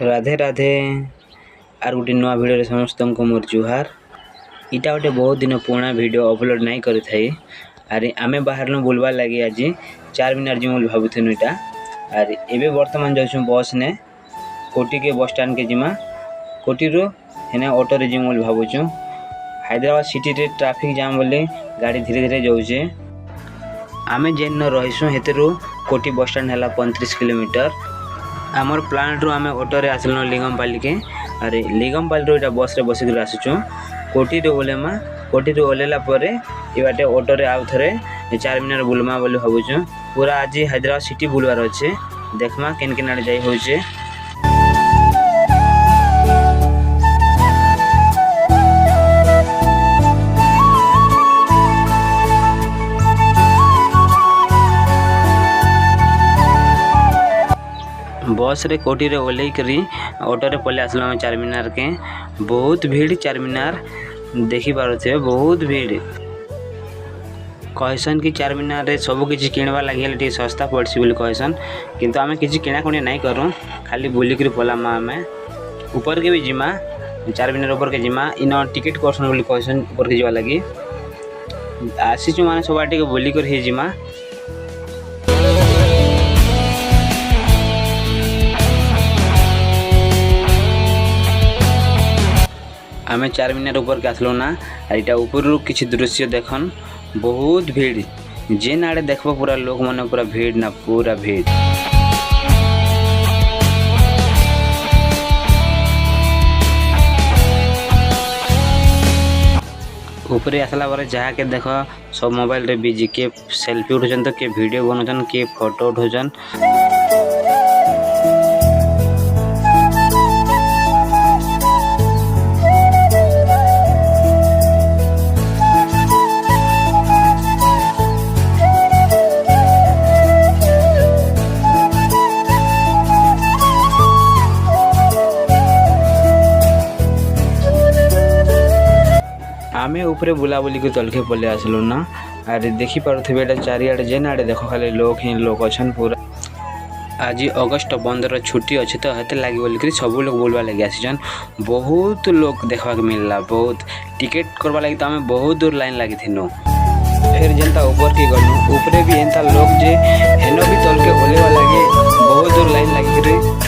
Radhe Radhe are गोटे नुआ video समस्त को मोर जुहार। इटा गोटे बहुत दिन पुराना वीडियो अपलोड नहीं करी थाई। अरे आमे बाहर बुलवार लगे आज 4 मिनट जी भावुन इटा। अरे एबे वर्तमान जाऊँ बस ने कोटी के बस स्टैंड के जिमा कोटी रो हेने ऑटो रे जिम भावुँ। हैदराबाद सिटी रे ट्रैफिक जाम बोले गाड़ी धीरे धीरे जाऊे। आमे जेन रहीसु हेतु कोटी बस स्टैंड है 35 किलोमीटर। आमर प्लांट रू आम ऑटो रे आसलु लिंगमपाली के। अरे लिंगमपाली रो इटा बस रे बसिक आसुचु कोटी रे ओलेमा। कोटी रे ओलेला परे ए बाटे ऑटो रे आउ थरे 4 मिनट बुलमा बोली भाबुचु। पूरा आज हैदराबाद सिटी बुलवार अच्छे देखमा केन केन आड़े जाई होचे। बस रे कोटी रे ओल्लै करी ऑटो रे पले आसलो 4 मीनार के। बहुत भीड़ 4 मीनार देखी पारे बहुत भीड़। कहसन कि 4 मीनार रे सब किछि किणवा लागि टे सस्ता पड़सी बोली कहसन, किंतु आमे किछि किणा कोणी नहीं करूँ खाली बुली कर पलामा। आमे ऊपर के भी जिमा 4 मीनार ऊपर के जिमा इन टिकट करसन बोली कहसन। ऊपर के जिवा लागि आसीचु माने सब आटे के बुली कर ही जिमा। आमे 4 मिनट ऊपर के आसलो ना। इटा ऊपर किसी दृश्य देखन बहुत भीड़ जेन आड़े देखबो पूरा लोक मन पूरा भीड़ ना पूरा भीड़। ऊपर आसला बारे जहाँ के देख सब मोबाइल रे बिजी के सेल्फी उठोचन तो के वीडियो बनोचन के फोटो उठोचन। आमे ऊपर बुलाबुली को तलखे पले आसलु ना। अरे देखी पारुथिबे एटा चारियाडे जेन आड़े देखो खाली लोक ही लोक अछन पूरा। आज अगस्त 15 छुट्टी अच्छे तो हेते लागी बोलिक सब लोग बोलवा लगे आसीचन। बहुत लोग देखा मिलला। बहुत टिकट करवा लगी तो आमे बहुत दूर लाइन लगी थिनु। फिर जेनता ऊपर के गलु ऊपरे भी एंता लोग जे हेनो भी तलके ओलेवा लगे बहुत दूर लाइन लगी।